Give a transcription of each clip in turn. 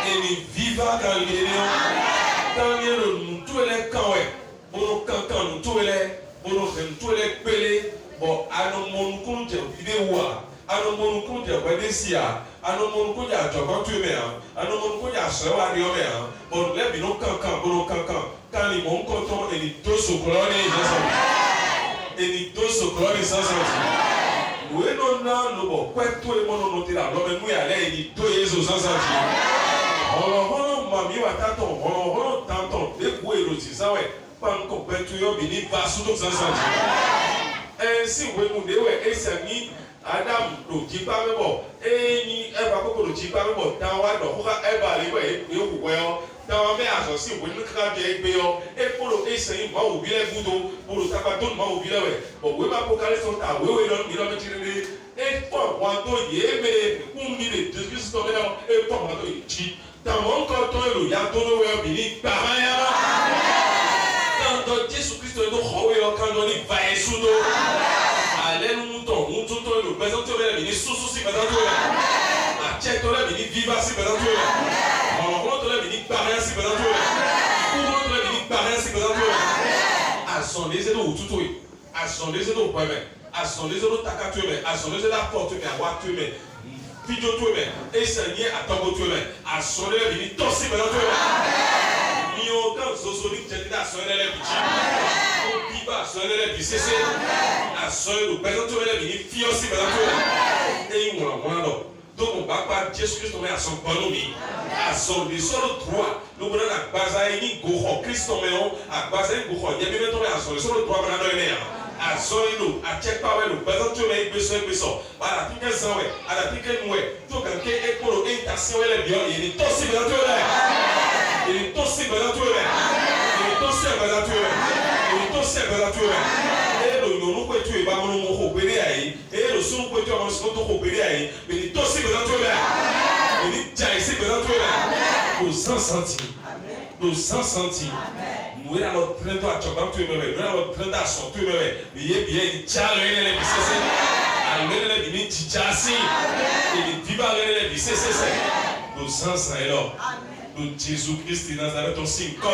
Et ni viva quand il est quand il est tout les quand quand nous tout les pelé bon à mon compte vidéo à mon compte Badesia à mon compte Japan tu mets à mon compte Sawa Diomé bon les bino quand ils m'ont compté et les deux sous et les deux sous oui, non, quoi tout le monde noté là, l'homme nous y allait, il dit, deux Jésus sans sortir. On m'a mis à tâton, on t'entend, des coups et l'autre, ça ouais, pas encore tout le monde, il va sous tout sans sortir. Et si vous voulez, et c'est ni Adam, le dit pas, mais bon, et ni Eva, le dit pas, mais bon, dans la donc, Eva, les ouais, et vous voyez, dans la mer, si vous voulez, et pour le essayer, moi, vous voulez, pour le tabac, moi, vous voulez, bon, oui, ma vocale sont à oui, il a mis et pour moi, il y a des Jésus et pour moi, il dit, dans mon canton, il y a tout le monde, par quand Jésus-Christ est quand on y va et sous l'eau, allez, nous présentons le ministre sous si présent à Tchèque, le ministre viva si présent on rentre le ministre par rien si présent pour rentre le ministre par rien si présent à son désir ou tout à son désir au point à son désir au takatume à son désir la porte mais à voir tu mets vidéo tu mets et saigner à tambo tu mets à son désir le ministre tossi présent ni aucun zozolique j'ai à son désir le petit à son désir le BCC à son désir présent tu mets le ministre fille aussi présent et il m'a donc on va pas Jésus-Christ à son bonhomme à son désir le droit nous prenons la base à une goho Christ à base à une goho il y a même tombé à son désir le droit à a soyez-nous, à check power, nous présentons les besoins, à la pique sans ouais, à la pique mouais, tout comme qui est pour l'intention et les biens, il est aussi présent il est aussi présent il est aussi présent il est aussi présent et le nom que tu es pas mon mot opéré et le son que tu as mon son opéré mais il est aussi présent il est déjà ici présent nous 100 centimes nous 100 centimes nous sommes en train de faire tu me nous sommes en train de sortir tu me il est bien il tient les biceps alors les bini tchasi il dit pas les biceps nous sens ça là nous Jésus Christ de Nazareth on signe comme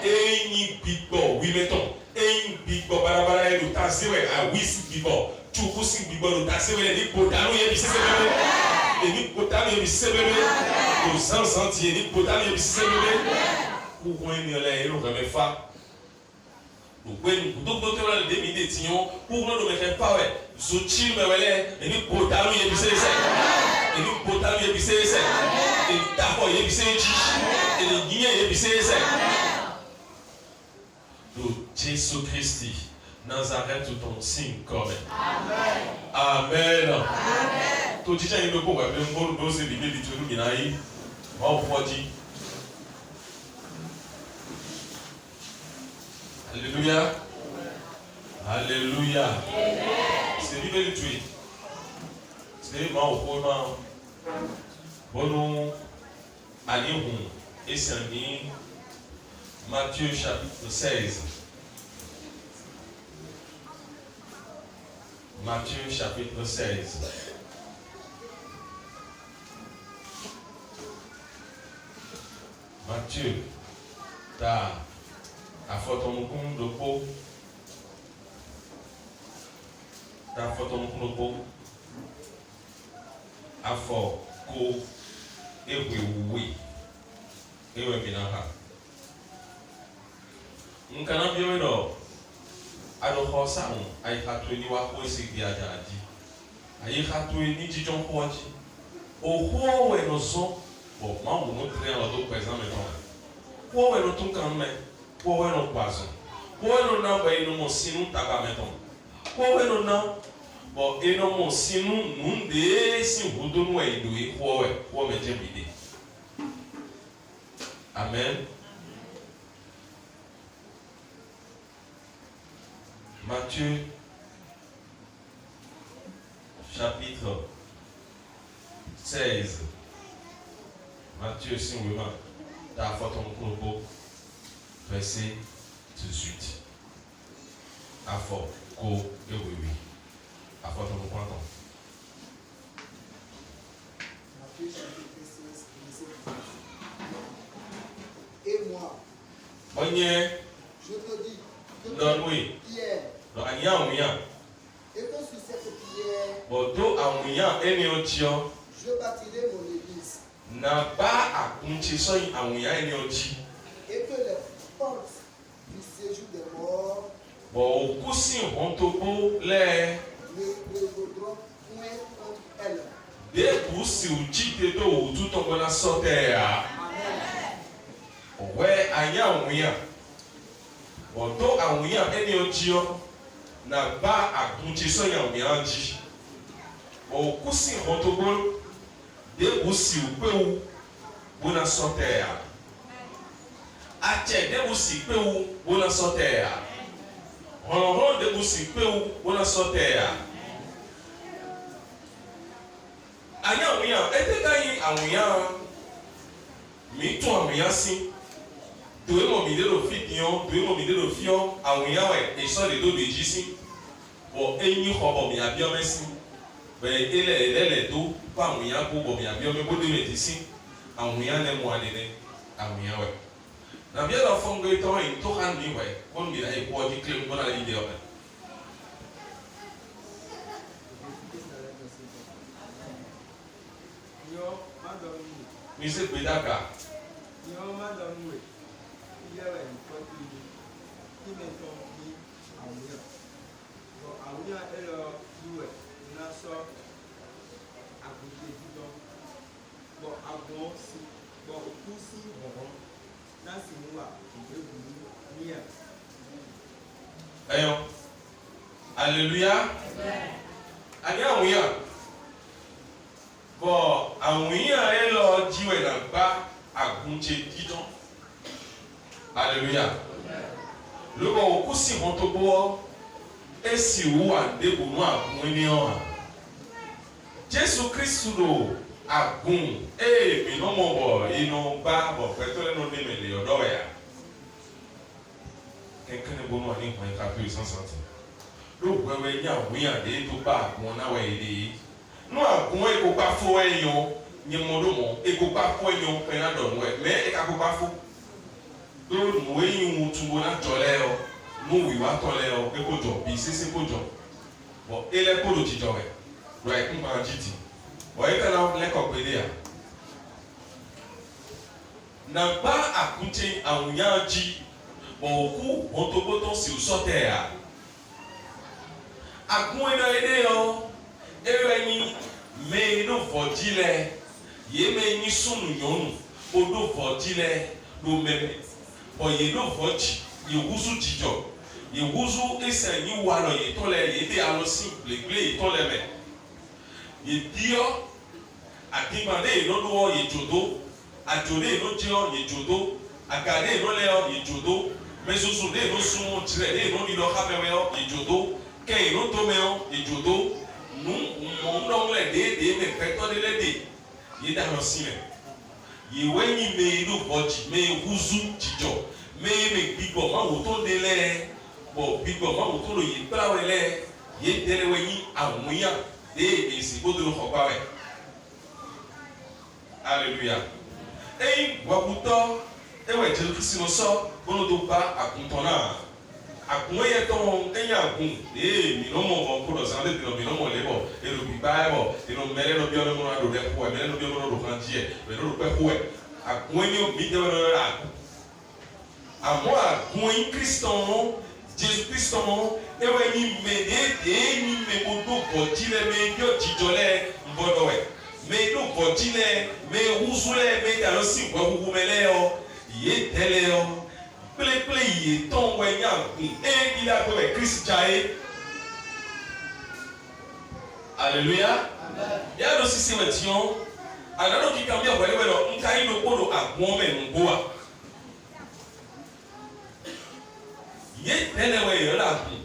et ni bibo oui mettons et ni bibo barabara et nous tasser à oui si bibo tu coup si bibo nous tasser les potano et biceps et ni potano et biceps nous sens sentir ni potano et biceps pour qu'on ait les héros comme ça. Nous pouvons donc nous donner des millions pour nous faire pas ouais. Zochil me wele et nous potalo y ebise et nous potalo y ebise et nous tapo y ebise et nous guigne y ebise nous Jésus Christ Nazareth ton signe comme Amen. Amen. Tout dit il me pour même bon dose libé du tout minaï. Moi au dit Alléluia. Alléluia. C'est lui le tuer. C'est moi au point. Bon, allez, et c'est Matthieu chapitre 16. Matthieu chapitre 16. Matthieu, t'as a photo mon de peau. Ta photo mon de peau. A fort co et oui. Et oui bien là. On kana bien non. Ado khosa on ai hatu ni wa ko isi dia jadi. Ai hatu ni jijon hoji. O ho we no so. Bon, moi on nous créer l'autre présent maintenant. Ko we no tun kan me. Ko we no kwazo. Ko we no na ba ino mo sinu taba meton. Ko we no na bo ino mo sinu nunde si hudo no e do e ko me je bide. Amen. Matthieu chapitre 16. Matthieu si on veut ta photo mon verset 18. A fort, co et oui. A fort mon content. Matthieu chapitre 16, verset 18. Je te dis que Non, oui. Pierre, Non, Anya. et que sur cette pierre, Bodo Amuya Eniochio. je bâtirai mon église. Na ba akunchi soy Amuya Eniochi. Et que les portes du séjour des morts Bo okusi hontobo le. ne vaudront point contre elle. De kusi uchite to ututo na sote ya. Amen. We anya Amuya. Bodo Amuya Eniochio. Na ba akunchi soy Amuya ji. Bo okusi hontobo de kusi upewu bona sote ya. Ache de kusi pewu bona sote ya. Hɔn de busi pewu wona sɔtɛ ya. Anya awunya ete ka yi awunya mi tún awunya si. Doe mo mi de lo fi diɔn, doe mo mi de lo fiɔ, awunya wɛ esɔ de do de dzi si. Bɔn enyi xɔ bɔ mi abiɔ mɛ si. Bɛ ele le do ko awunya ko bɔ mi abiɔ mɛ bo de me di si. Awunya ne mo ade ne awunya wɛ. Na bia la fongo ito in to han ni we on bi na e ko di claim bona di de o. Yo madam ni. Mi se pe daka. Yo madam we. Ile we ko ti me to ni awuya. Bo awuya e lo duwe na so aguje ti do. Bo agbon si bo ku si ho. Nasi muwa niya. Ayo. Alléluia. Ani awuya. Bo awuya e lo jiwe na ba agunje didon. Alléluia. Le bo ku si ho to bo e si wu ande bo nu agun ni o. Jésus Christ do agun mi no mo bo inu ba bo peto le no de me le odo ya kenkene bo no ani kwan ka pe sansanti lo wewe nya wian de to ba agun na we de no agun e ko pa fo eyan ni mo do mo e ko pa fo eyan pe na do mo e me e ka ko pa fo do mo eyin mu tu na jole o mo wi wa to le o e ko jo bi sese ko jo bo ele ko do ti jo we ro e kun ba jiti oyeka na leko pede ya na ba akunte awunya ji bo ku ontoboto si usote ya agun ina ide yo ewe ni me no vodile ye me ni sunu nyonu odo vodile do meme o ye no voji ye wuzu jijo ye wuzu ese ni wa lo ye to le ye de alo simple gle ye to le me ye dio adigbade ìlọ́lọ́wọ́ ìjòdó àjòdé ìlọ́jọ́ ìjòdó àgàdé ìlọ́lẹ́ ìjòdó mẹsùsùdé ìlọ́sùn tirẹ̀dé ìlọ́lọ́ kámẹ́wẹ́ ìjòdó kẹ́ ìlọ́tọ́mẹ́ ìjòdó nù mọ̀ọ́nọ́wọ́lẹ̀ déédéé mẹ́fẹ́tọ́dẹ́lẹ́dẹ́ yìí dáná sí mẹ́ yìíwé yìí mẹ́ ìlú bọ́jì mẹ́ ìwúzú jìjọ mẹ́ gbígbọ̀ máwò tó délẹ̀ bọ̀ gbígbọ̀ máwò tó lò yìí gbáwẹ́lẹ́ yìí dẹ́lẹ́wẹ́ yìí àwòyàn dé èsì gbódò lọ́kọ̀ọ́gbáwẹ́. Alléluia. Et wabuto ewe Jésus Christ no so bono do ba akuntona akunye ton enya akun mi no mo ko do sande de no mi no mo lebo e lo bi bible e no mele no bi no mo do de ko mele no bi no do kan tie me no pe ko e akunye mi de no ra amo akun Christon Jésus Christon ewe ni me de ni me ko do ko jile me yo jijole mbodo we me no bɔdinɛ me wusulɛ me dalo si wɛ wuwumɛlɛ yɔ ye tɛlɛ yɔ kplekple ye tɔn wɛ nya kun di la ko wɛ Christ dza ye alléluia ya do sisi wɛ tiɲɔ anano kika mi awɛ wɛ lɔ nka yi do ko do agbɔn mɛ nugo wa ye tɛlɛ wɛ yɛ la kun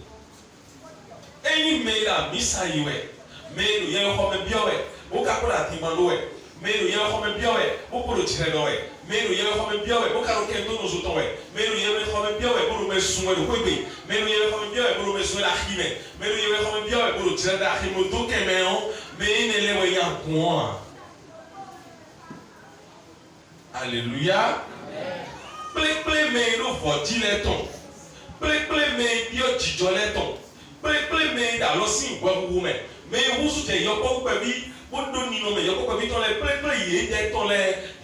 eyi me la misa yi wɛ me do yɛ xɔ mɛ biɔ wɛ. O kakula ti manoe, mero yele xɔme biawe, o kolo tire dɔwe, mero yele xɔme biawe, o kalo kɛ ntono zotɔwe, mero yele xɔme biawe, bolo me sunwe do koigbe, mero yele xɔme biawe, bolo me sunwe da xime, mero yele xɔme biawe, bolo tire da xime do kɛmɛ o, me ne le we ya kɔn. Alléluia. Ple me no vɔdi le tɔn kple me yɔ dzidzɔ le tɔn kple me da lɔ si wɛwuwu me wusu tɛ yɔkpɔ kpɛbi wodo ninu me yɔkpɔ kpɛbi tɔ le kple ye de tɔ le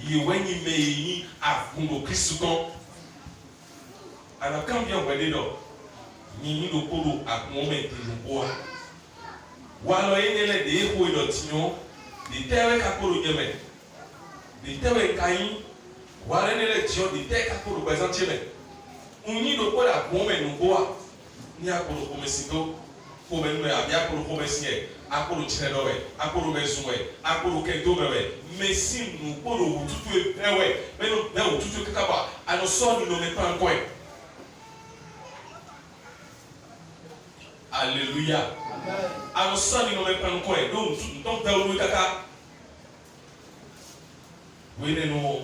yewɛ nyi me yi afungo kristu tɔn anakan bi ɔgbɛ de dɔ nyi do koro akun me tuluboa walɔ yi ne le de exo yi dɔ tiɲɔ de tɛwɛ kakoro nyɛmɛ de tɛwɛ kanyi walɛ ne le tiɲɔ de tɛ kakoro gbɛzãntie me nyi do koro akun me nuboa ni akoro kome si do kome nu me abi akoro kome si yɛ akoro tirɛ dɔ wɛ akoro mɛ zun wɛ akoro kɛntɛ mɛ wɛ mesi nu koro wututu yɛ pɛ wɛ mɛ no mɛ wututu kaka ba anusɔ ni no me pan kɔɛ alléluia anusɔ ni no me pan kɔɛ do ntɔn pɛ olu kaka wele no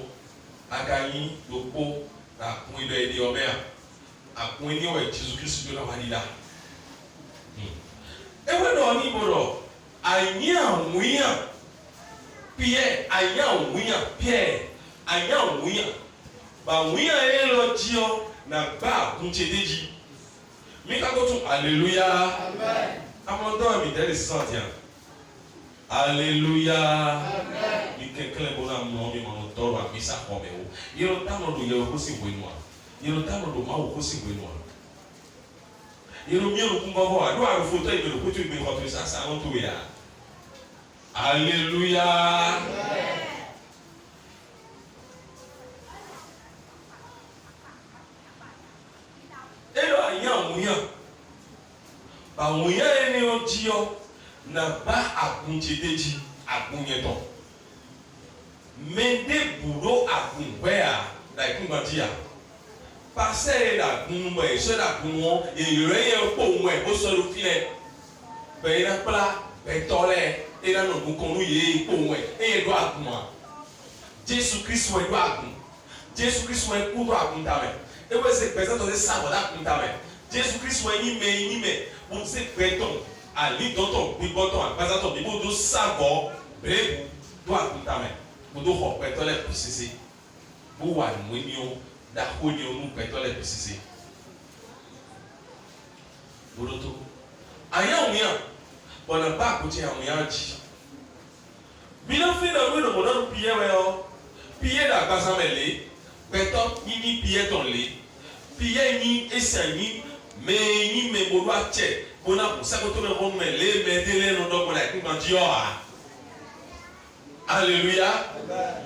aganyi do kpo na kun yi dɔ yi di ɔmɛ a akun yi ni wɔ Jesu Kristu do na wa di da ewe dɔ ni bo dɔ anyi awunya pie anyi awunya pie anyi awunya ba awunya yɛ lɔ dziɔ na gba akuntsɛ de dzi mi ka ko tun alléluia amɔdɔ mi tɛ de sisan tia alléluia mi kɛkɛlɛ bo na mɔ mi mɔ tɔrɔ a mi sa xɔ mɛ o yɔrɔ tanɔ do yɛrɛ ko si wo yen nɔ yɔrɔ tanɔ do ma wo ko si wo yen nɔ yɛrɛ mi yɛrɛ kun bɔ bɔ a do a fo tɔ yi yɛrɛ ko tu mi xɔ tu sa sa ŋɔ tu ya alléluia eyɔ anyi awunya awunya yɛ ni yɔ dziɔ na ba akuntsɛ de dzi akunyɛtɔ mɛ de buɖo akunwɛa da ikunba dzi ya pasɛ yɛ da kun wɛ sɛ da kun wɔ eyɔrɔ yɛ kpɔ wɛ o sɔ do fi lɛ bɛ yina kpla bɛ tɔ lɛ yina nɔ nukɔnu yɛ kpɔ wɛ eye do akuma Jesu Kristu wɛ do akun Jesu Kristu wɛ ku do akun ta mɛ ewɛ se pɛsɛ tɔ se sabɔ da akun ta mɛ Jesu Kristu wɛ nyi mɛ o se pɛ tɔn ali dɔtɔ gbígbɔtɔ agbazatɔ bí mo do sabɔ bere do akun ta mɛ mo do xɔ pɛtɔ lɛ pisise mo wà nùwé ni o dako ni o nu pɛtɔ lɛ pisise boloto ayawunya bɔnna ba akutsɛ awunya dzi mina fi na wí lɔbɔ náà piyɛ wɛ yɔ piyɛ da agbazamɛ le pɛtɔ nyi piyɛ tɔn le piyɛ nyi esia nyi mɛ nyi mɛ bolo atsɛ bona sakoto mɛ bɔ mɛ le mɛ de lɛ nu dɔ bona ekuma dzi yɔ ha alléluia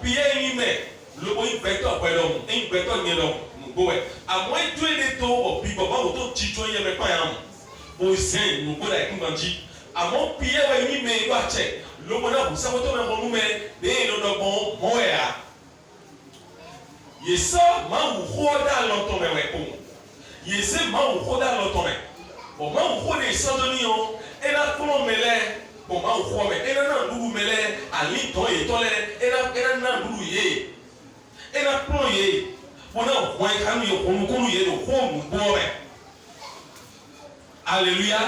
piyɛ nyi mɛ lobo yi gbɛtɔ gbɛ dɔ mu eyi gbɛtɔ nye dɔ nugo wɛ amɔ edo yi de to wɔ bi bɔ bawo to tsi tso yɛ mɛ kpa ya mu o zɛn nugo la ekuma dzi amɔ piyɛ wɛ nyi mɛ do atsɛ lobo na sakoto mɛ bɔ nu mɛ de yi nu dɔ gbɔ mɔ ya yesɔ mawu xɔ da lɔtɔ mɛ wɛ ko yese mawu xɔ da lɔtɔ mɛ bɔn mawu xɔ de sɔdɔni yɔ ena kplɔ mɛ lɛ bɔn mawu xɔ mɛ ena na nuɖu mɛ lɛ ali tɔ ye tɔ lɛ ena na nuɖu ye ena kplɔ ye bɔn na xɔɛ kanu ye xɔnukunu ye do xɔ nugbɔ mɛ alléluia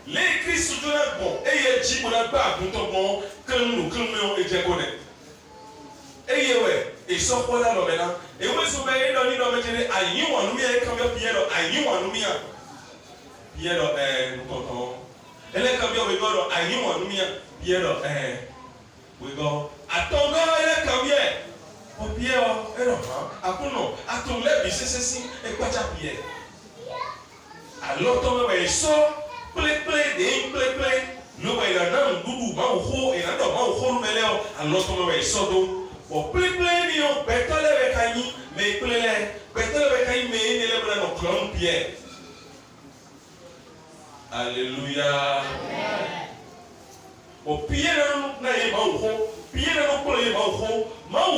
le kristu do na gbɔ eye dzi mo na gba aguntɔ gbɔ kenu yɔ edze ko nɛ eye wɛ esɔkpɔ la lɔ mɛ na ewe so bɛ enɔ ni dɔ mɛ tse ne anyi wɔnu mi yɛ kama piyɛ dɔ anyi wɔnu mi ya piyɛ dɔ nukɔtɔ ele kama yɛ wegɔ dɔ anyi wɔnu mi ya piyɛ dɔ wegɔ atɔgɔ ele kama yɛ o piyɛ wɔ ɛnɔ hã akunɔ ato lɛ bi sesesi ekpatsa piyɛ alɔtɔ mɛ wɛ esɔ kplekple de kplekple lo wɛ yina na nuɖuɖu mawu xɔ yina dɔ mawu xɔ nu mɛ lɛ o alɔtɔ mɛ wɛ esɔ do. Bon, plus ni on bêtole avec Annie, mais plus bêtole avec Annie, mais il est là dans notre Pierre. Alléluia. Bon, Pierre n'a pas eu mal, Pierre n'a pas eu mal,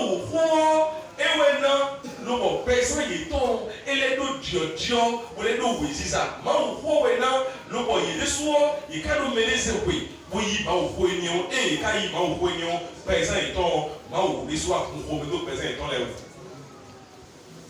ewe na lobo pesa yeton ele do diodio wole do wezisa ma wo we na lobo yedesuo yikano meleze kwe wo yi ba wo ni o ka yi ma wo ni o pesa yeton ma wo desuo akun o me do pesa yeton le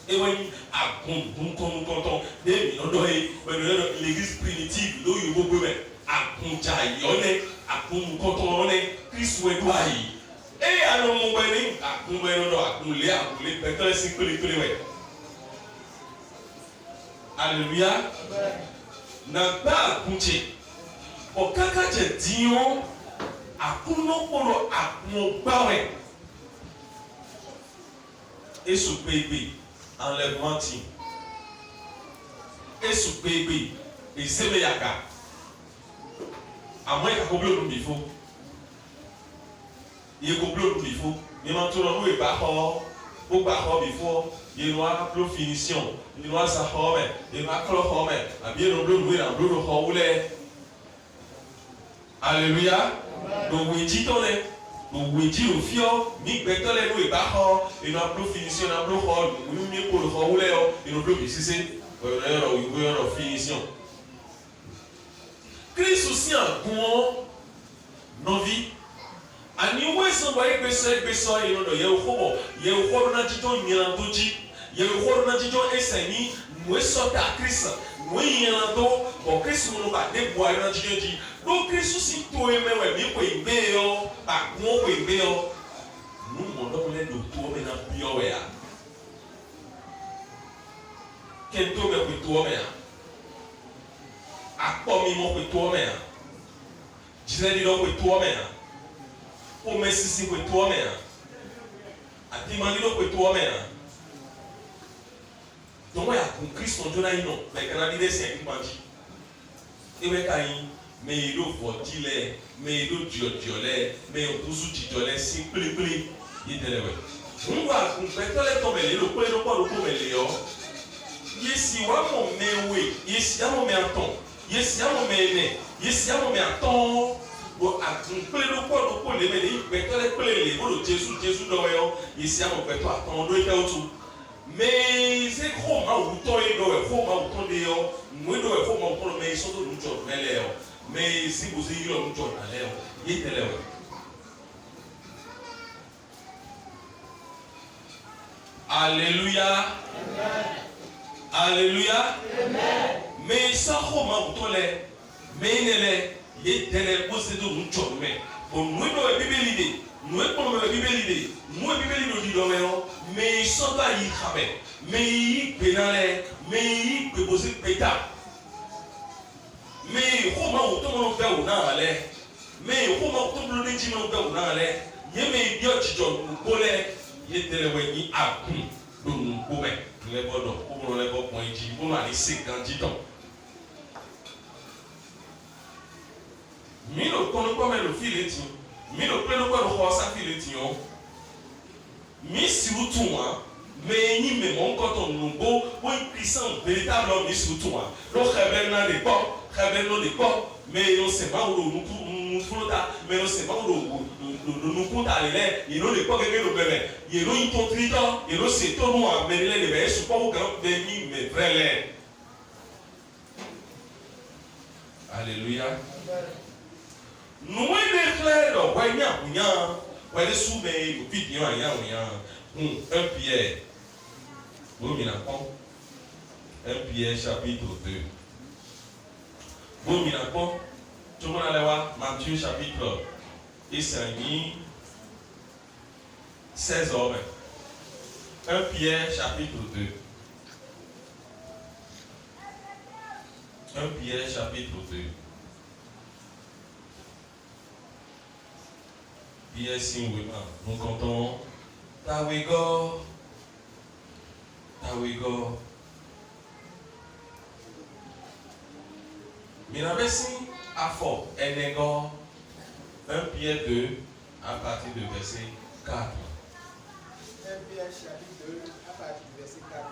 ewe ni akun ton de mi no do e we no l'église primitive do yo gbogbo be akun ja yole akun konton ne Christ we do ayi eye alo mo gbe ni akun we no do akun le pẹtẹlẹ si pele wẹ Alléluia. N'a pas écouté. Au caca de Dion, à Kuno, à mon parent. Et sous bébé, enlèvement. Et sous bébé, et c'est le yaka. À moins qu'à combler le bifo. Il est combler le bifo. Mais maintenant, nous, il n'est pas fort. Pour pas fort bifo. Il y a une finition. Il y a sa forme. Il y a une forme. Il y a une bleu, un bleu, le roulé. Alléluia. Donc, oui, dit-on-les. Donc, oui, dit le fion. Ni bêtons les nous, il pas fort. Il y a une finition, un bleu, nous, mieux pour le roulé. Il y a une bleu, ici, c'est une finition. Christ aussi en bon nos vies. Ani weso ba igbeso e no do ye owo na jijo nyiran to ji ye owo na jijo eseni weso ta Christ we nyiran to bo Christ mo ba de bo na jijo ji do Christ si to emewe mi ko igbe yo ba mo ko igbe yo nu mo do le do to me na bio we ya ken to me ko to me ya akpo mi mo ko to me ya jile di do ko to me ya o mesisi ko to me ya ati mani do ko to me ya donc ya con Christ on jona ino me kana di desi en panji ewe kai me do fotile me do diole me o tusu diole si pli yitelewe ngwa kun betole to mele lo pe lo po lo ko mele yo yesi wa mo mewe yesi ya mo me aton yesi ya mo me ne yesi ya mo me aton bo atun pe lo po le mele betole pe le bo lo Jésus do yo yesi ya mo beto aton do ite otu mais c'est comment ma uto e do e fo ma uto de yo mo do e fo ma uto me so do njo mele yo mais si vous y yo njo na le yo yitelewe Alléluia. Amen. Alléluia. Amen. Mais ça comment vous tolé mais nele yetele posedo ncho me bon nous do bibeli de nous e ko me bibeli de nous bibeli do di do me o mais so ba yi khabe mais yi penale mais yi pe poser peta mais comment vous to mo fe o na ale mais comment to blo de ji mo fe o na ale ye me bi o chijo ko le yetele we ni akun do nko me le bodo ko le bo point ji ko ma ni 50 ans mi no kono ko me lo fileti mi no pe no ko lo sa fileti o mi si utu wa me ni me mon ko to nbo o puissant véritable mi si utu wa lo khebe na de po khebe no de po me no se ba o nu futa me no se ba o nous compte aller il ne pas que le bébé il no in contrito il no se to no a benile le be su po grand demi me vrele alléluia nous est clair do wa nya kunya wa le su be o fit nya nya un Pierre vous mi na kon 1 Pierre chapitre 2 vous mi na kon tout le monde allait voir Matthieu chapitre et c'est 16 hommes. 1 Pierre chapitre 2. 1 Pierre chapitre 2. Pierre Singwema. Nous comptons Tawigo. Minabesi Afo Enego. 1 Pierre 2, à partir du verset 4. 1 Pierre chapitre 2, à partir du verset 4.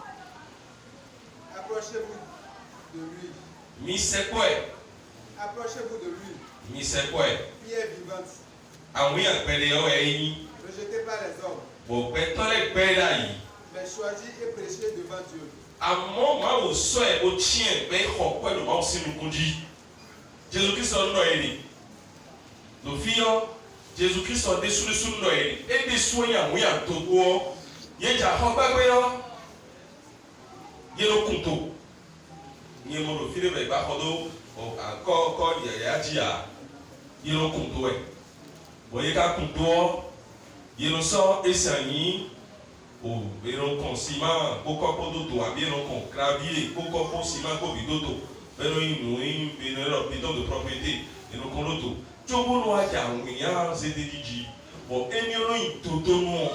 Approchez-vous de lui. Mi c'est quoi? Approchez-vous de lui. Mi c'est quoi? Pierre vivante. Ah oui, un pédéo est rejeté par les hommes. Bon, pétole pédaï. Mais choisi et précieux devant Dieu. À mon moment au soir, au tien, mais quoi le moment si nous conduit. Jésus-Christ en noyé. Le fils, Jésus-Christ en dessous de son noyé. Et des soignants, oui, à tout court. Il y a déjà un peu il y a le couteau. Il y a le fil de Bakodo. Encore, il y a dit, il y a le couteau. Vous voyez qu'un couteau, il y a le sang et sang. O beno kon ciment, koko podoto, abeno kon gravier, koko po ciment ko bidoto. Beno inu beno bidon de propriété, beno kon loto. Jobo no aja wiya zedediji. Bo enyo no toto no.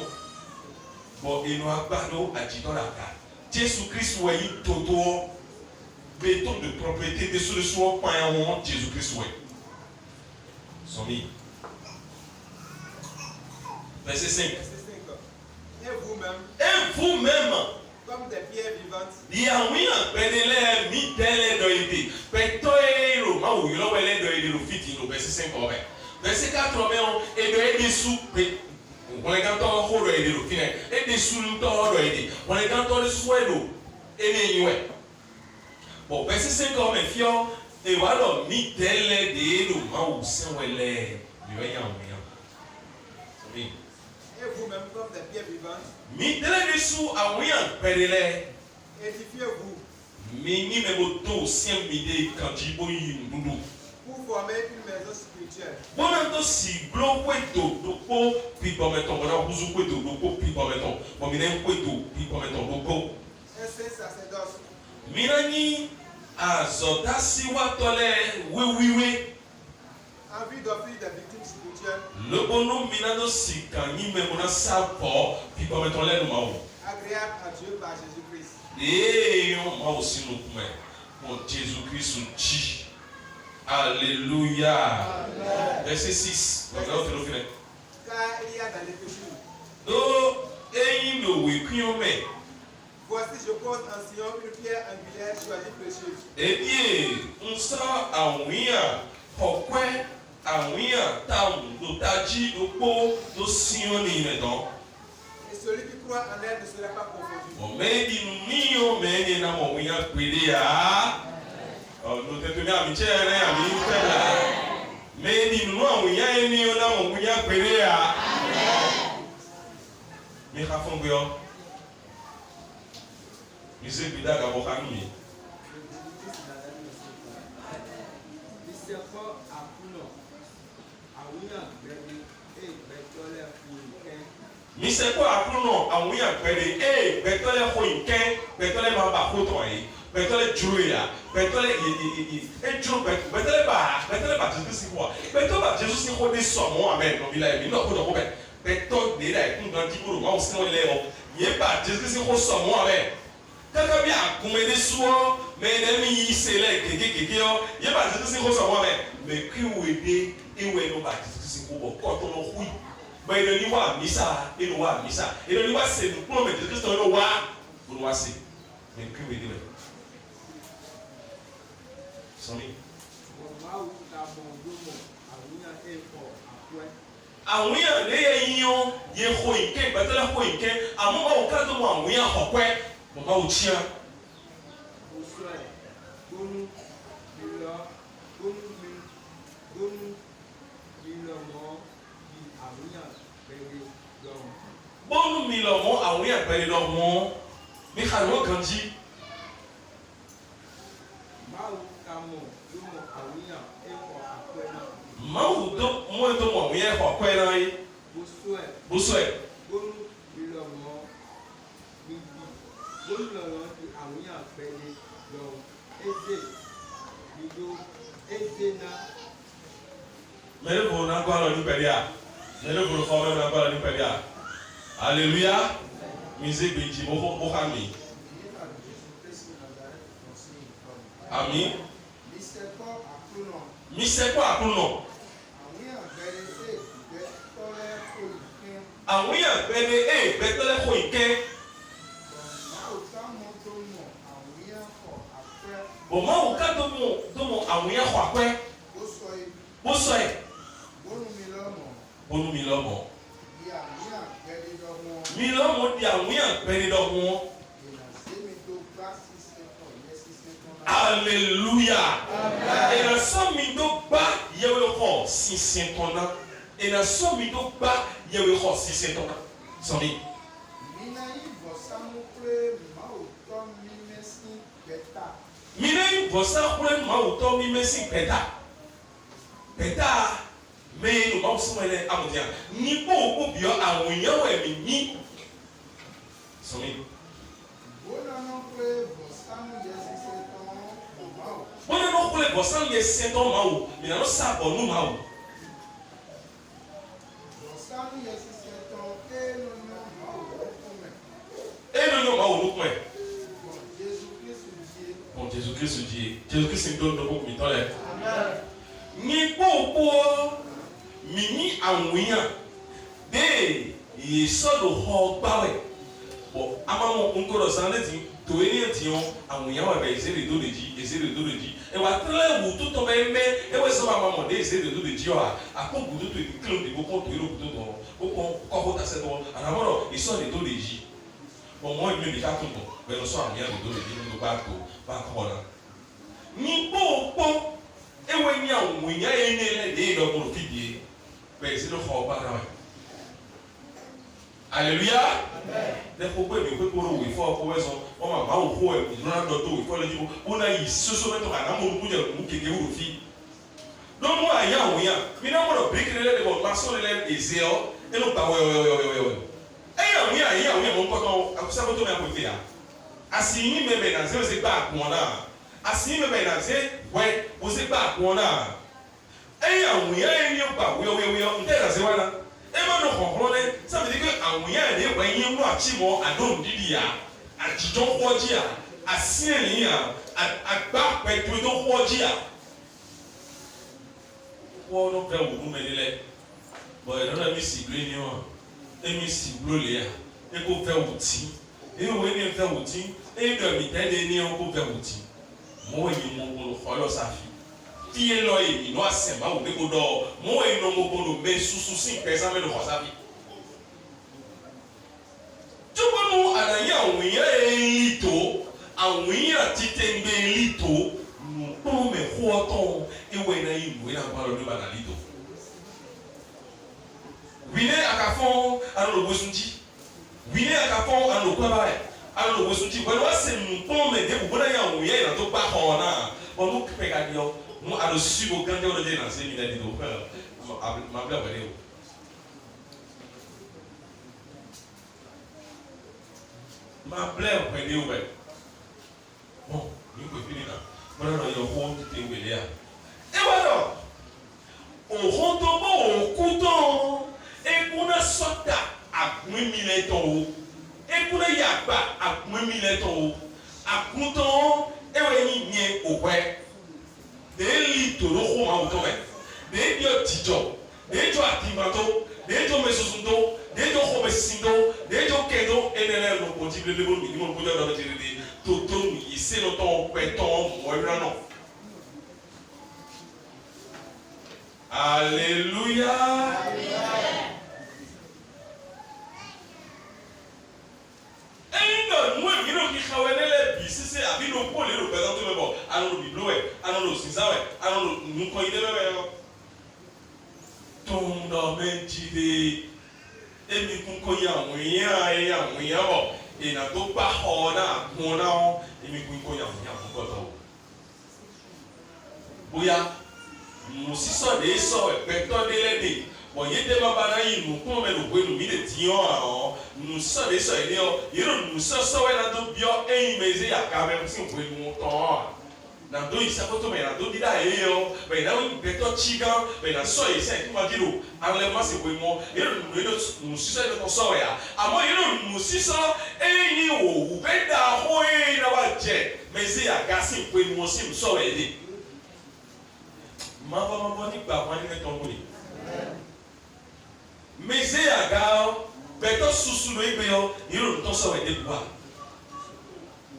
Bo eno agbado ajito la ka. Jésus Christ wa yi toto. Béton de propriété de solution point en Jésus Christ ouais. Somi. Verset 5. Et vous-même, comme des pierres vivantes, verset 5. Verset 4, et de dessous, on est quand on est le fin, et dessous, on est quand on est souhait, et les bon, verset 5, mais fion, et voilà, mi telle de nous, ma ou sans les, et vous-même, comme des pierres vivantes, mi telle dessous, à oui, perdez-les. édifiez-vous Mini memoto sien mide kanji boyi ndudu. pour former une maison spirituelle. Bonanto si blo kweto doko pi bometon bona buzu kweto doko pi bometon. Bomine kweto pi bometon doko. Un saint sacerdoce. Minani azodasi watole wewiwe. En vue d'offrir des victimes spirituelles. Le bono minano si kanyi memona sabo pi bometon le no mawo. Agréable à Dieu par Jésus-Christ. Et on m'a aussi nous pour mon Jésus-Christ nous dit. Alléluia. Verset 6. Car il y a dans l'Écriture. Voici, je pose en Sion une pierre angulaire choisie précieuse. Eh bien, on sent à ouïa, pourquoi à ouïa, nous t'a dit, nous Sion n'y est donc. Et celui qui croit en elle ne sera pas confondu. On m'a dit, nous mais n'a mon ouïa pédéa. Nous te tenons à Michel, à Michel. Mais dit, nous en ouïa et nous n'a mon ouïa pédéa. Mais rafon bio. Mise bida ga bokanumi. Mise ko akuno awuya pede betole ko inken betole ma ba ko to yi betole juya betole betole ba Jesus si ko betole ba Jesus si ko de somo amen no bila mi no ko do ko be betole de la kun gan ti ko ma o si no le o ye ba Jesus si ko somo amen kaka bi akume de suo me na mi yi sele keke o ye ba Jesus si ko somo amen me ki we de ewe no ba Jesus si ko bo ko to no hui. Mais il n'y a misa, il n'y a misa. Il n'y a c'est nous pour mettre Christ dans le roi. Vous nous assez. Mais que vous dites? Sami. Awuya le yiyon ye khoinke batala khoinke amuma okado mo awuya hokwe mama uchia. Bonu mi lo mo awon ya pere lo mo mi kan wo kan ji mawu do mo do mo awon ya ko pe na yi bo so e bonu mi lo mo ti awon ya pere lo eze na mere bo na gwa lo ni pere a mere bo ko me na gwa lo ni pere a. Alléluia. Mise beji bo khami. Amen. Mise ko akuno. Awuya bede betole ko ike. Bo ma o ka do mo awuya ko akwe. Bo so e. Bonu mi lo mo. Milon di awuya pere do mo. Alléluia. Et la somme mi do ba yewe ko 600 tona. Et la somme mi do ba yewe ko 600 tona. Somi. Minayi bosa kure ma o to mi mesi beta. Beta me no ba so mele amudia. Ni bo bio awuya we mi ni. Somi. Bona não foi bostando desse sertão mal. Bona não foi bostando desse sertão mal. Mina não sabe no mal. Bostando desse sertão ele não mal como é. Ele não mal no como é. Bom, Jesus Cristo dit. Jesus Cristo me donne beaucoup de temps. Amen. Ni popo mini awunya de yeso do ho gbawe bo amamo nkoro saneti to eni tion awunya wa be ezere do leji e wa tele wu to to be me e we so amamo de ezere do leji o akon gudu to ni kilo de ko to iro gudu do ko ko ta se do anamoro iso de do leji bo mo mi ka tun bo be lo so awunya do leji ni ba ko na ni popo ewe ni awunya enele de do ko fidie be ezere ho ba ra. Alléluia. Les propos de peu pour oui faut pour raison on m'a pas au quoi il doit d'auto il faut le dire on a eu ce sommet on a mon coup de nous qui est au fi donc moi il y a oui mais non on brique les de maçon les ezéo et non pas ouais il y a mon pote à ça vous tourner à côté là assigné mais dans c'est pas quoi là assigné mais dans c'est ouais vous c'est pas quoi là il y a il y a pas oui on était là c'est voilà. Ema no kokoro ne ça veut dire que awunya ne wa yin mu achi mo adon didi ya ajijon hoji ya asien ya agba petu do hoji ya wo no pe wo me le bo e no mi si green ni o emi si blo le ya e ko fe wuti e wo ni fe wuti e do mi tele ni o ko fe wuti mo yin mo ko holo safi tie lo yi no asema wo de ko do mo e no mo ko no be susu sin pesa me no wasabi jubonu anaya awunya elito awunya titembe elito no ko me hoton ewe na yi we na ba lo ba na lito wine akafon anu lo sunji wine akafon anu lo ba anu lo sunji we lo se mo me de bo na ya awunya ina to pa ho na bo mo pega dio mo alo subo gande o de na se mi da di do ma bla ba de ma bla ba de o ba bon ni ko fini na mo na yo ho ti te wele ya e wa do o ho to bo o ku to e kuna sota agun mi le to o e kuna ya gba agun mi le to o akun to e we ni ni o pe de li toro ko ma uto me de dio tijo de jo atimato de jo mesusundo de jo ko mesindo de jo kedo enele no possible le bon minimum ko do do tiri to mi ise no to pe to mo era no. Alléluia. Ainda moi mi no ki khawelele bi sise abi no ko le ro pe to me bo anu bi blowe anu lo sisawe anu nu ko ide bebe yo tondo menjide emi kun ko ya won bo ina to pa ho na kun na o emi kun ko ya ko to boya mo siso de so e pe to de le de bo ye de baba na yi nu kun me lo gbe nu mi de ti o a nu so de so ile o yero nu so we na do bio eyin meze ya ka me si gbe nu to na do isa ko to me na do di da e yo be na un beto chiga be na so e se kuma diro anle ma se gbe mo yero nu so de to so ya amo yero nu siso eyin o be da ho e na wa je meze ya ga si gbe mo si so e de ma ba ni gba wa ni to mo ni meze ya ga beto susu no igbe yo yero to so e de bua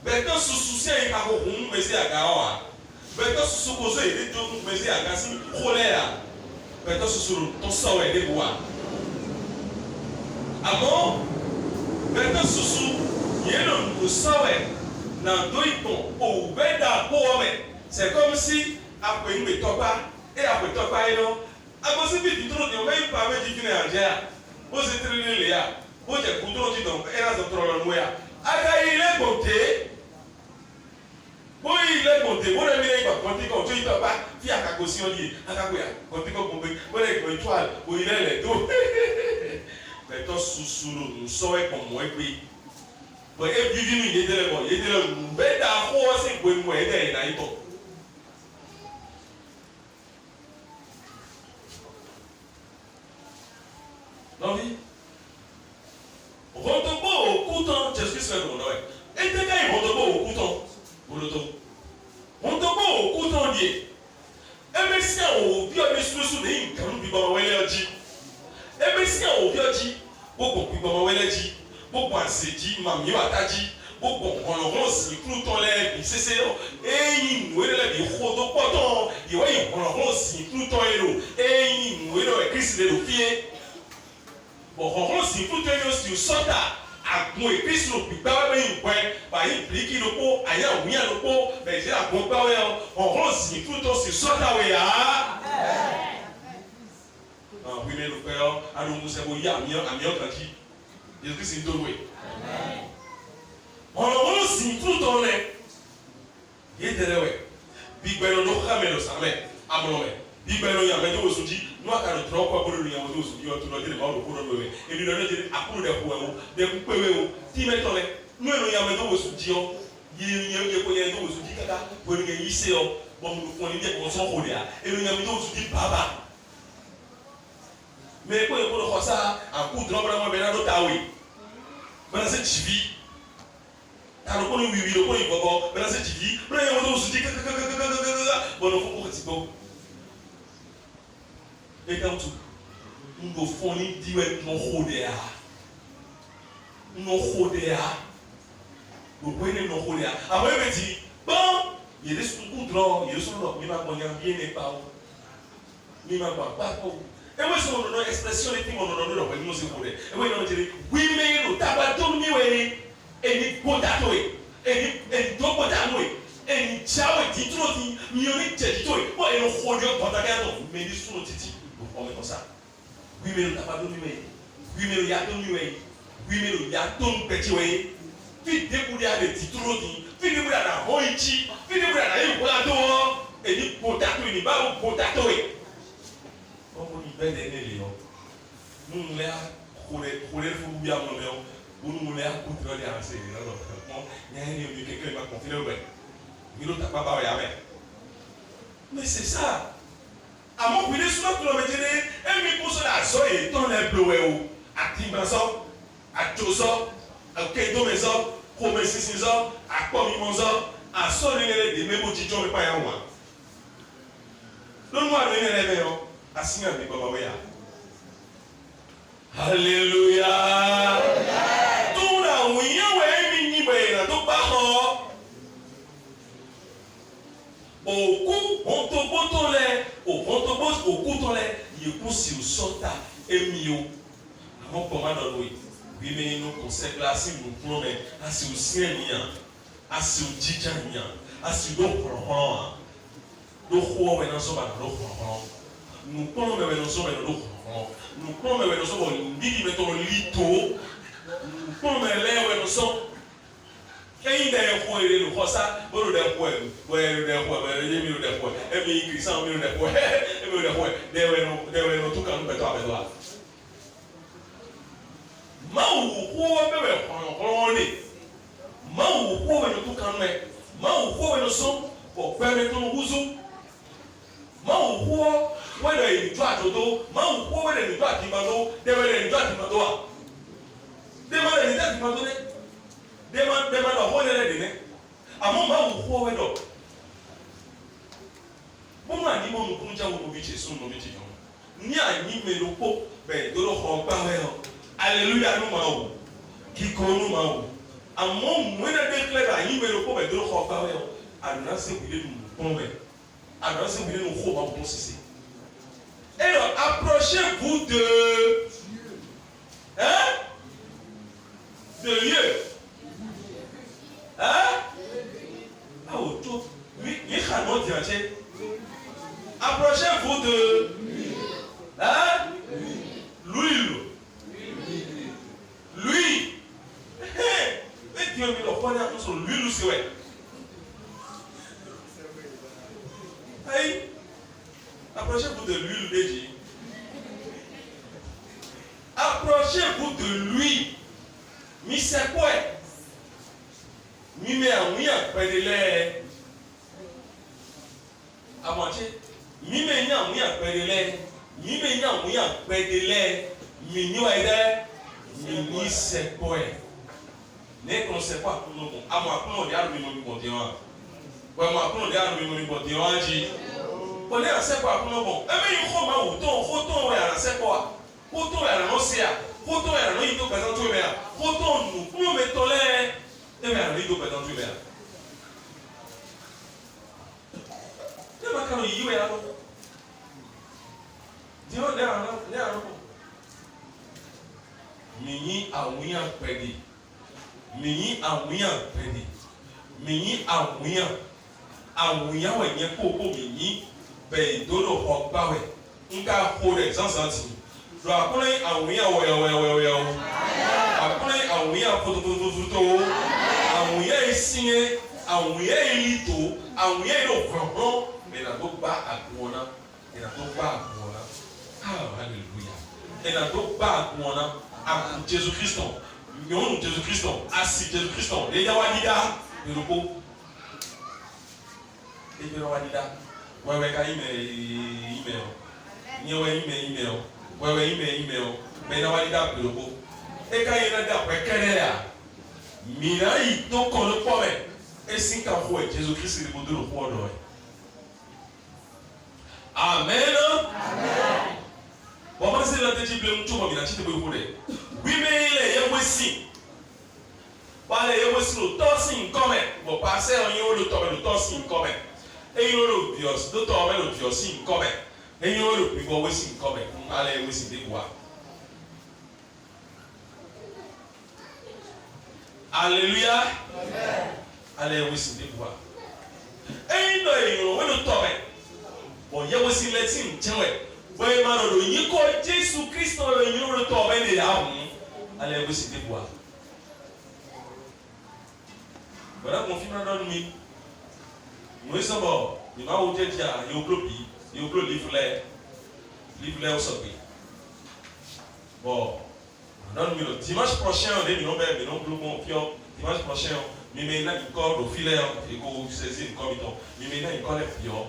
beto susu se ka ko hun meze ya ga wa beto susu ko so e de to meze ya ga si kolera beto susu to so e de bua amo beto susu yero no so e na do ipon o be da po me c'est comme si après une topa et après topa ino agosi bi ditoro de o me pa me di fine anja o se trene le ya o je kudro ti don era so tro lo ya aga ile bonte bo ile bonte bo re mi le gba bonte ko to itopa fi akago si oni akago ya bonte ko bombe bo le gbo itual bo ile le do beto susuru nu so e ko mo egbe Bon, et puis il était là, il était là, mais d'accord, c'est pour moi, il était là, il était. Non, oui. Retourne au couteau, Jésus fait mon nom. Et t'es quand il retourne au couteau, pour le temps. Retourne au couteau, dit. Et mais si on vient de se souder, quand nous vivons au LG. Et mais si on vient de beaucoup vivons au LG, beaucoup à se dire, mamie ou à ta dit, beaucoup on le rose, tout ton lèvre, c'est ça. Et il nous est là, il faut donc pas tant, il va y on le rose, tout ton héros. Et il nous est là, Christ de l'offier. Bon, on si tout est aussi au soldat, à moi et puis sur le plus bas, mais il va impliquer le pot, ailleurs, oui, le pot, mais j'ai la bombe, on si tout aussi soldat, oui, ah. Oui, mais le père, alors nous avons eu un mieux tranquille. Jésus-Christ est doué. On si tout en est. Il était là, oui. Big Ben, on a ramé le sang, mais à mon nom. Big Ben, on a mis au soudi. Nous avons trop quoi pour le lien au soudi. On a tourné le mal au cours de l'eau. Et nous avons dit à court de poids, des coupés, 10 mètres. Nous avons mis au soudi. Il y a au soudi, pour le gagner ici. Bon, nous avons dit qu'on s'en roule. Et nous avons mis au soudi, papa. Mais quand il faut ça, un coup de l'homme, on va mettre dans oui. Maintenant, c'est TV. T'as le coup de oui, le coup de bobo. Maintenant, c'est TV. Maintenant, il y a au soudi. Bon, il faut qu'on retire. Et quand nous nous fournissons, nous nous rodéa. Nous rodéa. Vous pouvez nous rodéa. Après, il me dit, bon, il y a des coups de l'homme, il y a des coups de l'homme, il m'a bien n'est pas où. Il m'a pas où. Et moi, c'est mon expression, les filles, mon nom, nous avons dit, et moi, je dis, oui, mais nous t'abattons, nous, et nous potatons, et nous potatons, et nous tchaoué, dit trop, nous y dit, bon, et nous rodons, mais nous sommes titi. Vous formez comme ça. Oui, mais nous t'abattons, nous, oui, mais nous yatons, nous, oui, mais nous yatons, petit, oui, puis découvrir avec dit trop, puis découvrir à la hoïti, puis découvrir à la potato, et nous potatons, nous, pas au potato, on dit ben des léons. Nous nous les couler faut bien mon léon. Nous les couper les avancer. Non, il y a un lieu quelqu'un va confier ouais. Il n'ont pas parlé avec. Mais c'est ça. À mon pays sur le kilomètre, et mi pour cela soyez ton les bleuets ou à Timbaso, à Toso, à Kedo Meso, comme Sisizo, à Komimozo, à Solinele des Mébotijons mais pas à moi. Donne-moi le nénéméon. Alléluia. Tout la ouïa ouais mini bena tout pas au coup on te botolé au contobos au coutolé il pousse au sota et mio avant comment dans oui mais nous conseil là si nous prenons assis au ciel assis au djidjania assis au prend do ko we na so ba do ko nous prenons mais nous sommes nous prenons mais nous sommes dit mettons lito nous prenons mais là où nous sommes quand il est quoi il est le quoi ça bon le quoi ouais le quoi mais il est le quoi et puis il s'en met le quoi et puis le quoi de nous tout quand nous mettons avec toi mau quoi bébé on est mau quoi nous tout quand nous mau quoi nous sommes pour permettre nous uso mau quoi whether you try to do, man, whether you try to do, they were in try to do. They were in that to do. They were the whole day. Among man who were up. Woman, you won't come down with which is soon of it. Nia, you may look up, but don't hold power. Hallelujah, no mau. Kiko no mau. Among when I declare, you may look up, but don't hold power. I'm not saying we didn't come. I'm not saying we didn't hold our process. Et alors, approchez-vous de hein? De Dieu. Hein? Ah, autour. Oui, il y a un autre entier. Approchez-vous de hein? L'huile. L'huile. Et Dieu me le connaît sur l'huile aussi, ouais. Hey. Approchez-vous de l'huile de Dieu. Approchez-vous de lui. Mais c'est quoi? mime awuya pẹ̀lẹ́lẹ́ amọ̀tí mime nya awuya pẹ̀lẹ́lẹ́ mime nya awuya pẹ̀lẹ́lẹ́ minyiwa yi dɛ minyi sɛkpɔ yɛ ne kɔn sɛkpɔ akuno mo amɔ akuno de alo mi mo mi bɔtɛ wa wɛmɔ akuno de alo mi mo mi bɔtɛ wa dzi bɔn ne asɛkpɔ akuno mo ɛmɛ yi xɔ ma wò tɔn xɔ tɔn wɔ yàrá sɛkpɔ wa xɔ tɔn wɔ yàrá n'osi ya xɔ tɔn wɔ yàrá n'oyi tó pɛtɛ tó yɛ ya xɔ tɔn nu kulo mi tɔ lɛ ɛmɛ yàrá n'oyi tó pɛtɛ tó yɛ ya ne ma kanu yi wɛ ya lɔ diɔ ne yàrá lɔ minyi awuya pɛdi minyi awuya pɛdi minyi awuya awuya wɛ nyɛ koko minyi bɛyi dolo ɔgba wɛ nka ko rɛ zanzanti do akɔnɛ awuya wɔyɔwɔyɔwɔyɔ akɔnɛ awuya fotofotofoto awuya esie awuya elito awuya elofɔfɔ ɛna tó gba agbɔna ɛna tó gba agbɔna hallelujah ɛna tó gba agbɔna. A Jésus Christ, nyɔnu Jésus Christ, asi Jésus Christ, le yawa dida, eroko, ebe yawa dida, wɛwɛ ka ime o, nyɛwɛ ime o, wɛwɛ ime o, mɛ yawa dida eroko, eka yɛrɛ da pɛ kɛnɛ ya, mina yi to kɔnɔ kpɔmɛ, esi ka xɔ yɛ Jésus Christ de ko do lo xɔ dɔ yɛ, amen. Bɔbɔ se la tɛti bilen mu tso ma mina tsi te bo ko dɛ wime le ye wesi wale ye wesi lo tɔsi nkɔmɛ bɔ paase ɔnye wo lo tɔmɛ lo tɔsi nkɔmɛ eyi wo lo biɔsi lo tɔmɛ lo biɔsi nkɔmɛ eyi wo lo bibɔ wesi nkɔmɛ ale ye wesi de wa aleluya ale ye wesi de wa eyi lɔ eyi wo lo tɔmɛ bɔ ye wesi lɛ ti nkyɛnwɛ. Bɔn ma lɔ yi kɔ Jesu Kristo lɔ yi lɔ tɔ bɛ de y'a hun ale yɛ gosi de bua bɔnna kun fi ma dɔn mi mo sɔbɔ nin ma wo jɛ diya y'o kulo bi y'o kulo livre o sɔgbe bon dɔn mi lɔ dimanche prochain de minɛn bɛ minɛn bolo bɔn fiɔ dimanche prochain mi mɛ na nin kɔ do filɛ e ko saisie nin kɔ mi tɔ mi mɛ na nin kɔ lɛ fiɔ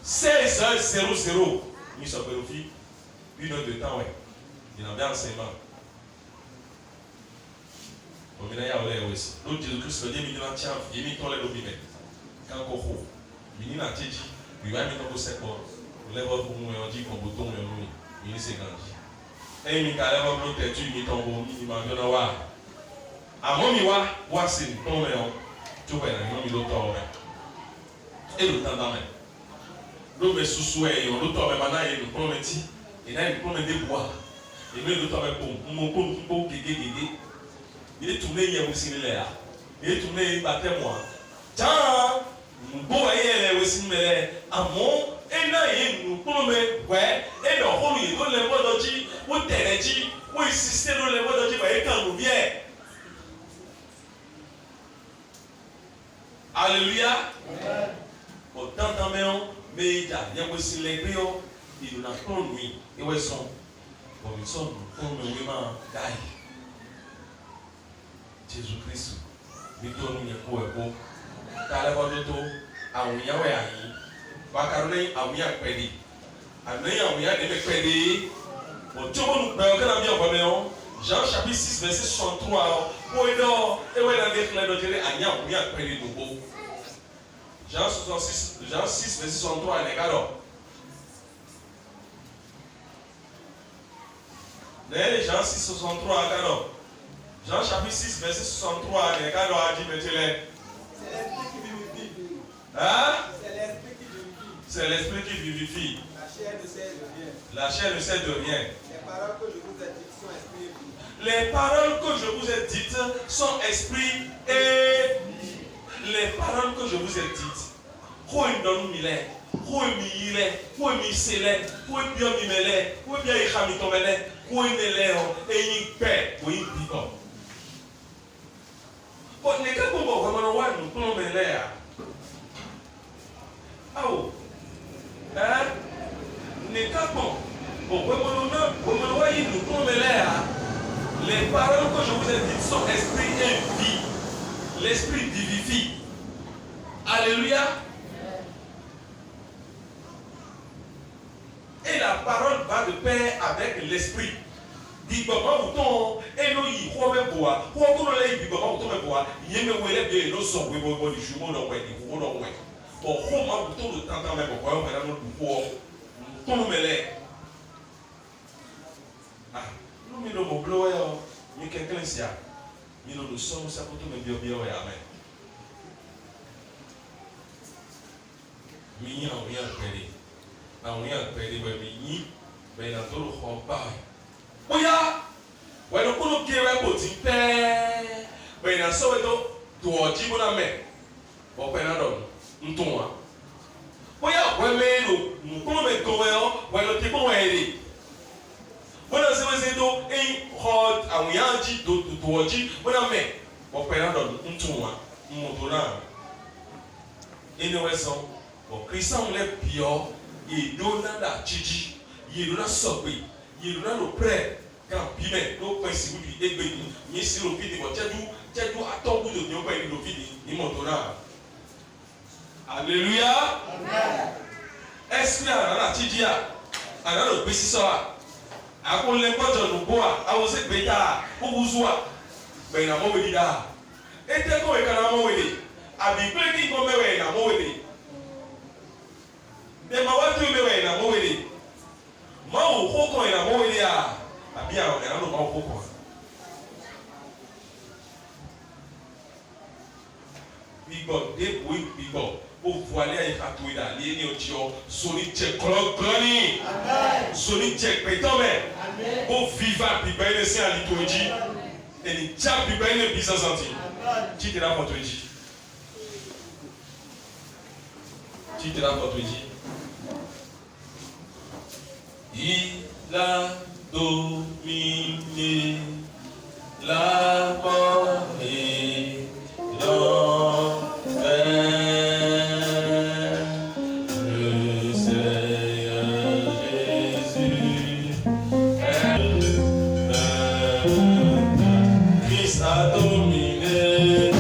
16h00 mi sɔgbe o fi 1 heure de temps wɛ yina bɛ enseignement. Omina ya ole wesi. No Jésus Christ le mi na tia yemi tole do bime. Kan ko ho. Mini na teji. Bi wa mi to ko sekpo. Level bu mu yonji ko boton yo mi. Mini se ganji. E mi ka level bu te tu mi to bo mi ma yo na wa. Amo mi wa sin to me o. Tu ba na mi lo to me. E lo tanda me. Lo me susu e yo lo to me mana ye lo prometi. E na ni prometi boa. E me lo to me ko mo ko gege. Il est tourné hier aussi là. Il est tourné baptême-moi. Tiens, bon hier aussi mais amont et là il nous prend mais ouais et donc on lui donne les mots d'oji ou tereji ou insister dans les mots d'oji bah il quand nous vient. Alléluia. Autant tant mais il y a aussi les prions il nous a prend lui et ouais son bon ils sont comme vraiment gagne. Jésus Christ, Victor Nico Ebo, Talaboto, Awuya Wayi, Bakarone Awuya Pedi, Ane Awuya de Pedi, au Tobon Belkan Jean chapitre 6, verset 63, Oedo, et où est la déclaration de Dieu, Awuya Pedi Nouveau. Jean 6, verset 63, Negalo. Jean 6, 63, Negalo. Jean chapitre 6, verset 63, les gars doivent dire, mettez-les. Hein? C'est l'esprit qui vivifie. La chair ne sait de rien. Les paroles que je vous ai dites sont esprit et les paroles que je vous ai dites. Quoi une donne mille, quoi une mille, quoi une mille, quoi une bien mille, quoi bien y a mis ton mille, quoi une léon et une paix, quoi une pico. But ne ka gbogbo ọmọ wa nu kúrò mẹlẹ ya awo ne ka gbogbo ọmọ wa yi nu kúrò mẹlẹ ya les paroles que je vous ai dites sont esprit et vie l'esprit l'esprit vivifie. Alléluia. Et la parole va de pair avec l'esprit. Dit baba bouton et nous y croyons bois. Quoi qu'on ait dit baba bouton bois, il y a même les bien nous sommes bon du jumeau dans ouais, du gros dans ouais. Bon, comment bouton de temps même pourquoi on va dans le bois. Tout le mêlé. Ah, nous nous nous bloquons, mais quelqu'un ici a. Mais nous sommes ça pour tout me bien bien amen. Mais on vient périr. On vient périr mais dans tout le combat. Oya, when you couldn't get a boat in pair, when I saw it to a Jimona man, or Penadon, Ntoma. Oya, when men who go well, when you take away. When I say, do ain't hard and we are G to a G, when I met, or Penadon, Ntoma, Motona. Anyway, so, or Christian left pure, ye do not that Gigi, ye do not subway. Il y a le prêt quand piment no principe du égbe ni si le vide ko jedu ato gudo ni o ba ni le vide ni motora. Alléluia. Amen. Est-ce que la tidia ana lo pesi so a akon le bojo no bo a awo se gbe ta o buzua be na mo we da e te ko e kana mo we abi pe ki ko me we na mo we de ma wa tu me we na mo we Mau koko ina moili ya abia ina mau koko. Bigo de boy bigo o voile ai fatuida li ni otio soni che kloni. Amen. Soni che petome. Amen. O viva bi bene se ali toji. E ni cha bi bene bisa santi. Amen. Ti tira for toji. Ti tira for toji. Il a dominé la mort et l'enfer. Le Seigneur Jésus est le Christ a dominé.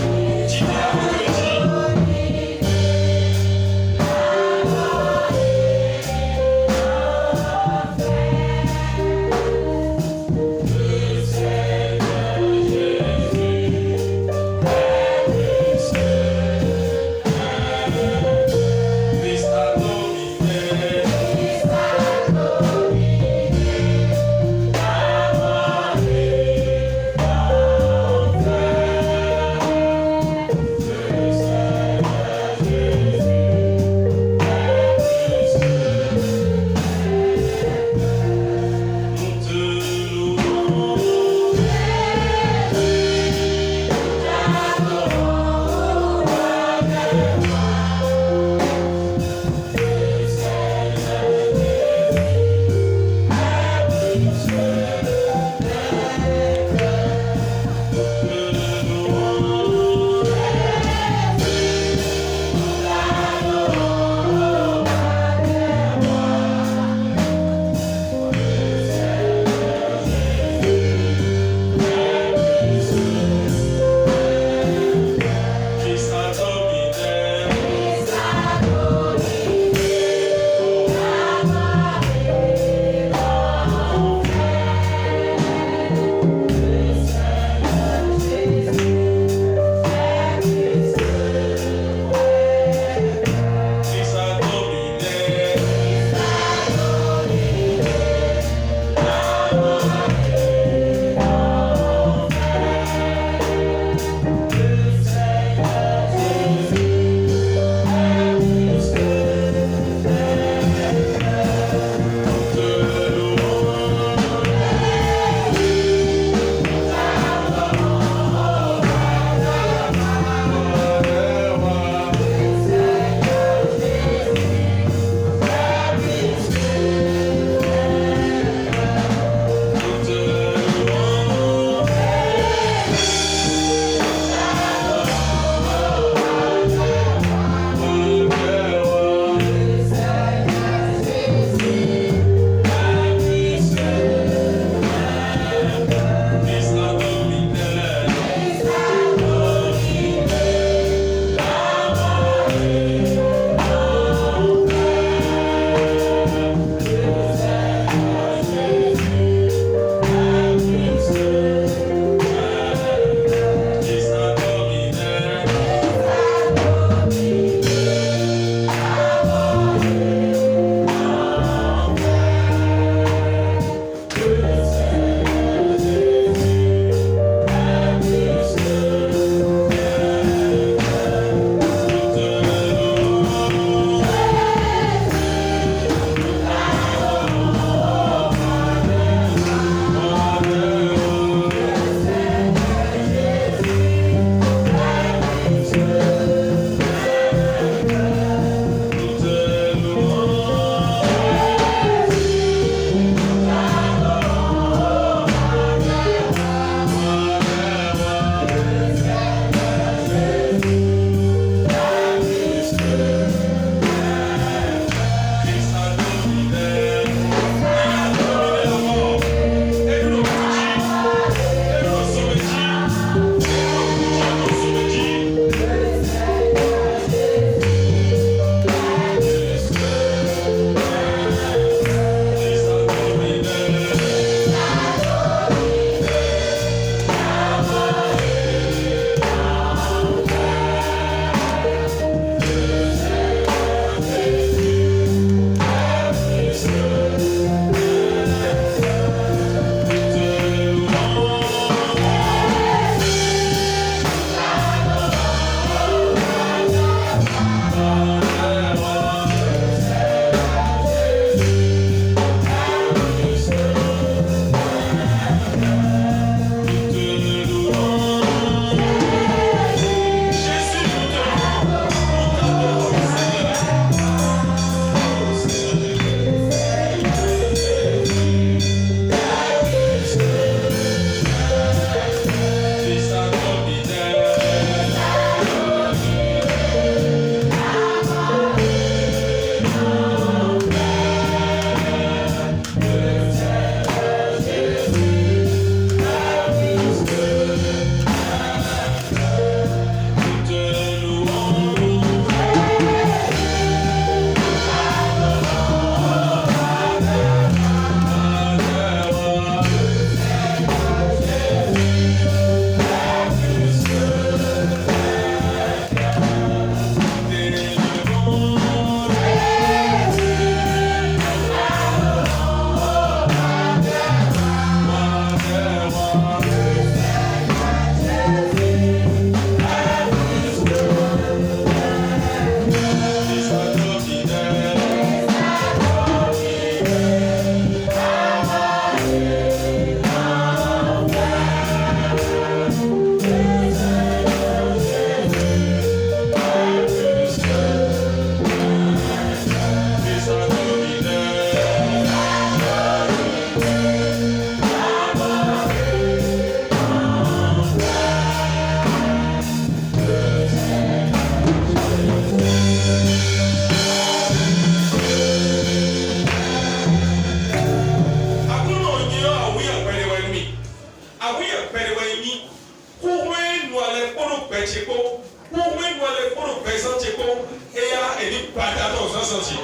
bata dans un senti.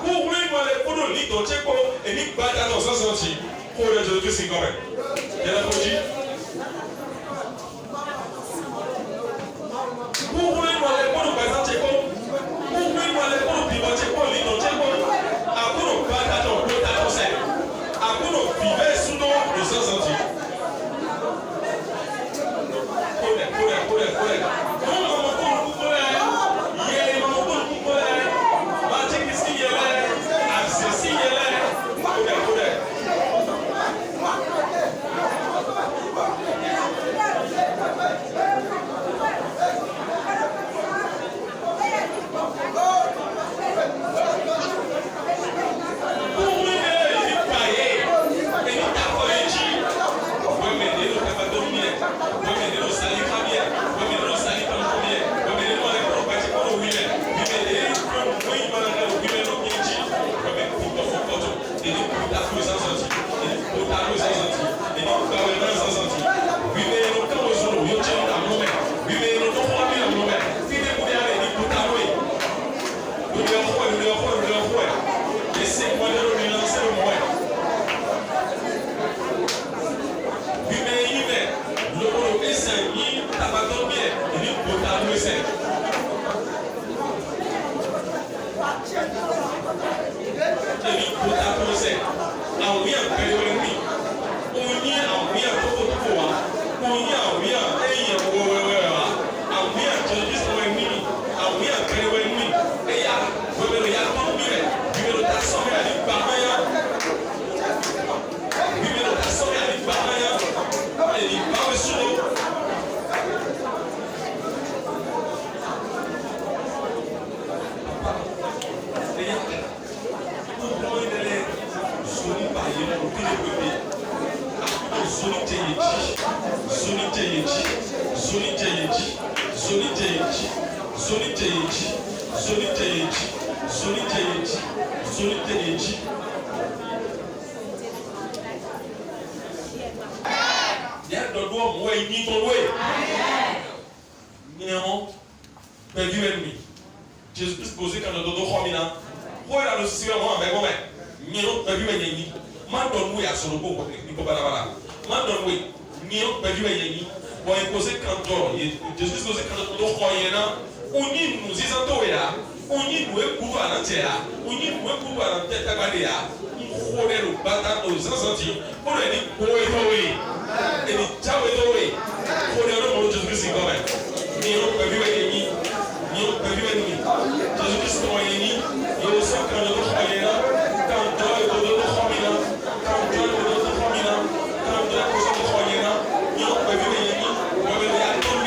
Pour lui, moi, les poudres, ni dans Tchépo, et ni bata dans un senti. Pour le Jésus-Christ, quand même. Il y a la folie. Pour lui, moi, les poudres, par exemple, Tchépo. Pour lui, moi, les poudres, ni dans Tchépo, ni dans Tchépo. À vous, nous bata dans le bata dans scène. À vous, nous vivez sous nos de un senti. Jésus-Christ posé quand on dodo khomina. Pour la notion moi mais bon mais niro baby wenyi. Man don we asoro ko ni ko bala. Man don we niro baby wenyi. Bon posé quand Jésus-Christ posé quand on dodo khoyena. Oni nous isanto ya. Oni nous ekuva na tia. Oni nous ekuva na teta badea. Khole lo bata o zanzanti. Pour le ni boy. Et ni chawe dowe. Khole lo mo Jésus-Christ quand même. Niro baby wenyi. Niro baby wenyi. Jésus-Christ moyeni, il y a aussi quand le croyant, quand toi et le croyant, quand toi et le croyant, quand toi et le croyant, il y a pas vu les nids, on va les attendre,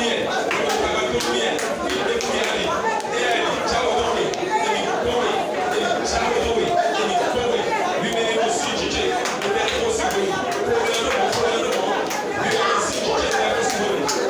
on va pas dormir, il est pour y aller, et elle ciao dormir, et il court, et ciao dormir, et il court, lui mener aussi Dieu, le mettre aussi pour le lui aussi Dieu, c'est possible.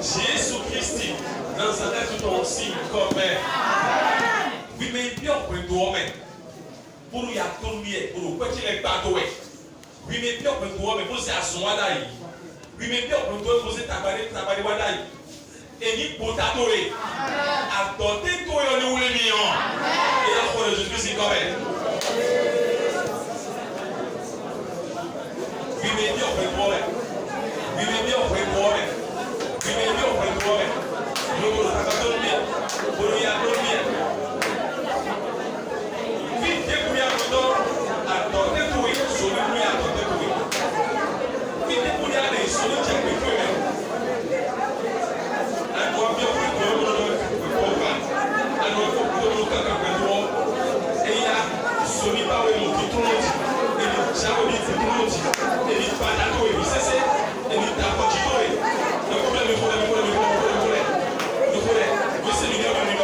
Jésus Christ, Nazareth ton signe comme oui mais bien pour toi mais pour y attendre pour quoi tu les bateaux oui mais bien pour toi mais pour c'est à son wadai oui mais bien pour toi pour c'est tabari wadai et ni potato attendez toi on est où les millions et là pour Jésus Christ comme oui mais bien pour toi oui mais bien pour toi oui mais bien pour toi nous nous attendons pour y attendre vite débrouiller attendez toi sur le nuit attendez toi vite débrouiller aller sur le diable alors bien pour toi alors pour nous quand et il y a celui par où on dit tout le monde et il j'avais dit tout le monde et il pas d'accord et c'est et il t'a pas dit le problème c'est lui qui a venu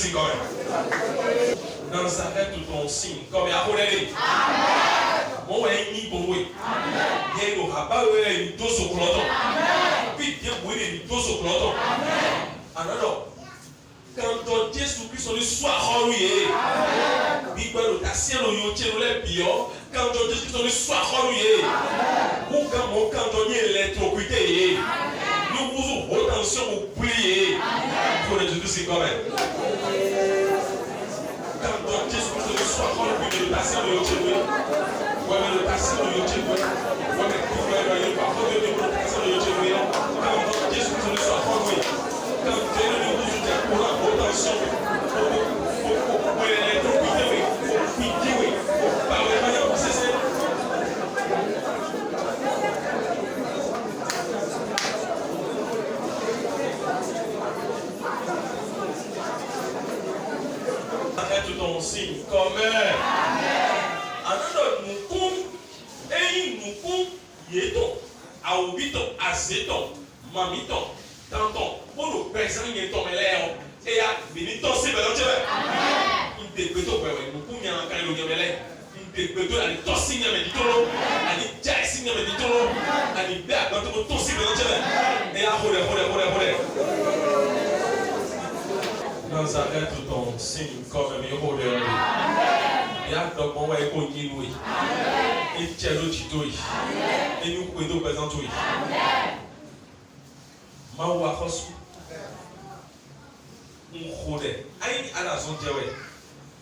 signe quand même. Nazareth ton signe comme à Amen. Bon ouais ni bon ouais. Il y a un rabat ouais ni dos au cloton. Puis bien oui ni dos au cloton. Alors quand Jésus-Christ on soit reloué. Bíbélì ta si ẹnu yóò tẹ lẹ bi ọ kanjọ Jésù Kristo ni sọ akọlu ye wò ká mọ kanjọ ní électrocuté ye ní wúzù wò tension wò pli ye fún ẹ Jésù sí kọmẹ kanjọ Jésù Kristo ni sọ akọlu bíbélì ta si ẹnu yóò tẹ lẹ wẹmẹ ta si ẹnu yóò tẹ lẹ wẹmẹ kúfẹ ẹ yóò bá fún mi ní ta si ẹnu yóò tẹ lẹ kanjọ Jésù Kristo ni sọ akọlu ye kanjọ ẹnu ní wúzù tẹ kúrò wò tension wò électrocuté ye. Arrête ton signe comme alors nous compte et nous compte yeton aubito azeton mamiton tanton pour le présent yeton meleo et à benito c'est ben tu vois il te beto ouais nous pour bien quand le gamele il te beto ali to signe me ditolo ali ja signe me ditolo ali ba quand to signe ben tu vois et à hore Nazareth ton signe comme mi hore ya donc on va écouter nous et tiens le tito et nous pouvons présenter ma wa khosu khode ai ala son jewe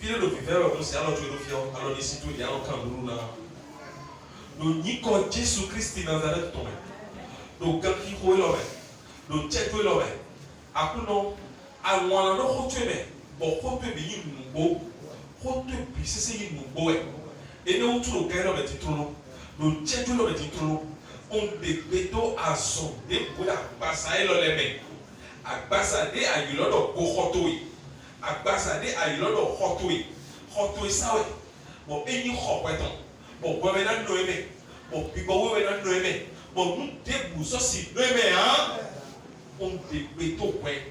pile lo vivere on se alors tu le fion alors ici tout il y a un kanguru na lo niko Jésus Christ Nazareth ton lo ganki ho lo be lo cheto lo be akuno àwọn no ho tweme bo ko pe bi yin ngbo ko to bi sese yin ngbo e ene o turo gairo be tituro lo cheto lo be tituro on de beto aso de bola pasa e lo lebe agbasa de ayilodo ko khotoi agbasa de ayilodo khotoi sawe bo enyi khopeton bo gwe na no eme bo bibo we na no eme bo nu de bu so si no eme ha on de beto kwe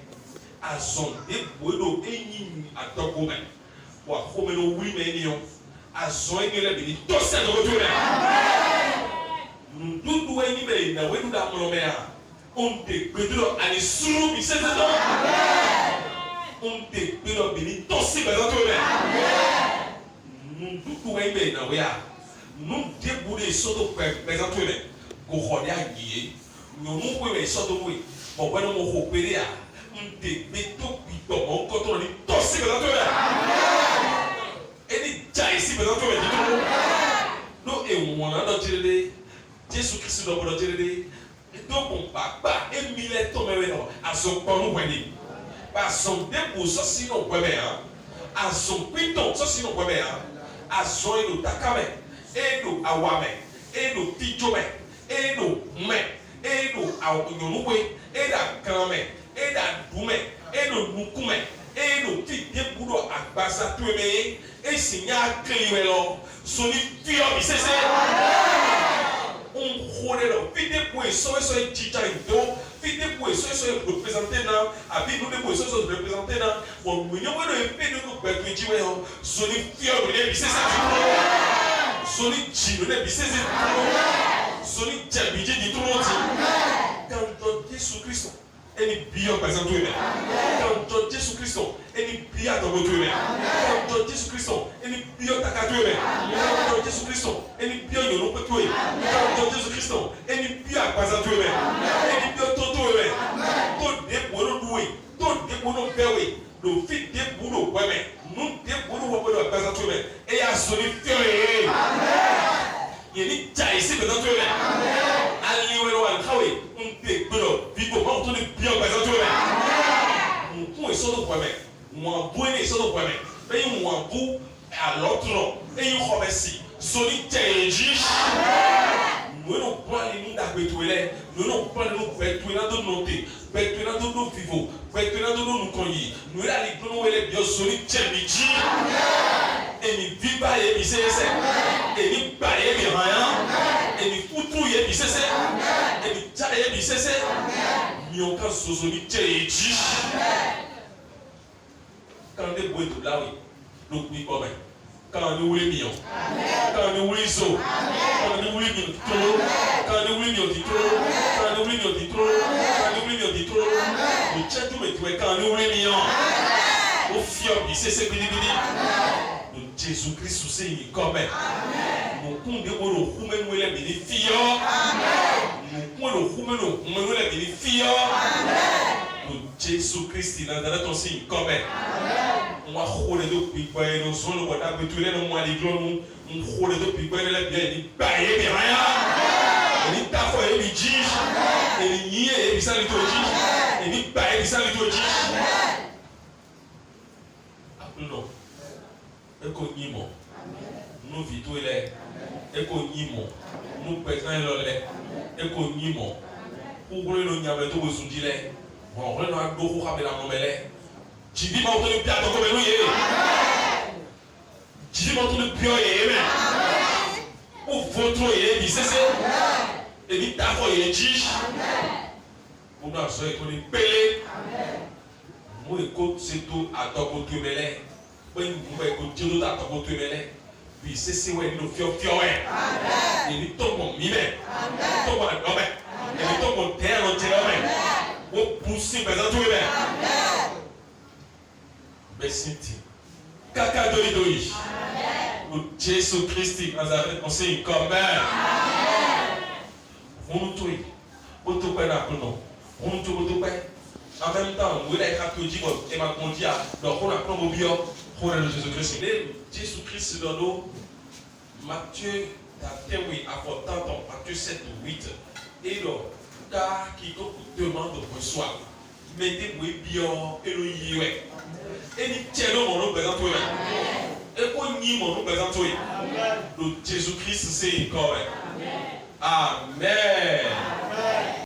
azon de bodo enyi atoko me wa khome no wi me ni yo azon engele bi to se do to me amen ndudu enyi be na we du da mo me ha on de bedo ani suru bi se se do amen on de bedo bi ni to se be do to me amen ndudu enyi be na we ha nu de bodo so do pe to me ko khode agiye no mu ko we so do we bo gbe no mo ho pere a de beto pito mon koto ni tosi beto ya amen eni jai si beto ya dito no e wona do jirede Jésus Christ do bodo jirede do bon papa e mile to mewe no aso ponu weni ba son de bu so si no kwebe ha aso pito so si no kwebe ha aso e do takame e do awame e do tijome e do me e do awonyonuwe e da kame eda dume eno nukume eno ti debudo agbasa tueme esinya kliwelo soni fio bisese on khorelo fide po so jicha indo fide po so representer na abi no de po so representer na bon munyo wero epe no gbetu jiwe ho soni fio le bisese soni jino le bisese soni jabije di tumoti quand Jésus Christ any bio present women. Quand Jésus Christ, any bio dans votre women. Quand Jésus Christ, any bio takatu women. Quand Jésus Christ, any bio yono petu women. Quand Jésus Christ, any bio present women. Any bio toto women. Tout de bono doué, tout de bono bewe, le fit de bono women. Nous de bono women present women. Et à soni fiore. Amen. Yeni jaisi present women. Amen. Aliwero alkawe. Pero vivo vamos todo bien present to me on so do kwame mo abu ni so do kwame be mo abu a lot no e yin khobesi so ni teji amen mo no plan ni da betwele no plan no betwele do note betwele do vivo betwele do no konyi no la li no wele bio so ni temiji amen e ni viva e mi sese e ni ba e mi ran e ni futu ye mi sese amen e ni ta ye mi sese amen mi o ka soso ni teji amen quand on est beau de là, oui, le coup comme quand on est où les millions, quand on est où les os, quand on est où les millions, quand on est où les millions, quand on est où les millions, quand on est où les millions, le tien tout mais quand on est où les millions, au fier, c'est béni. Le Jésus-Christ c'est une comme mon compte de mon roumé nous les bénéfices, mon compte de roumé nous les bénéfices. Jésus-Christ dans ton signe comme moi xolé do pi baye no solo ko da betu le no mo ali glo mu xolé do pi baye le bien ni baye bi raya ni ta fo e bi ji e ni e bi sali to ji e ni baye bi sali to ji no e ko nyimo no vito ile e ko nyimo no pesan lo le e ko nyimo ko glo no nyabe to bo sunji le bon glo no agbo ko ka be la mo mele Jibi ma otole pia to ko be no ye. Jibi ma otole pia ye me. O votre ye bi sese. E bi ta fo ye ji. O na so e ko ni pele. Mo e ko se to atoko to mele. Pe mo e ko jelo ta atoko to mele. Bi sese we no fio we. Amen. E ni to mo mi me. Amen. To mo do me. E ni to mo te ro te ro me. O pusi pe za to me. Amen. Merci. Kaka doli. Amen. Jésus Christ Nazareth on sait comme amen. On nous tue. On te paie la peine. On nous tue. En même temps, on est catholique et ma condia. Donc on a comme au bio pour le Jésus Christ. Jésus Christ dans nous. Matthieu oui à 40 ans. Matthieu 7 ou 8. Et donc car qui demande reçoit. Mettez vous bio et le yé. Et ni tiens-le mon nom présente toi. Et qu'on nie mon nom présente toi. Le Jésus-Christ c'est correct. Amen. Amen.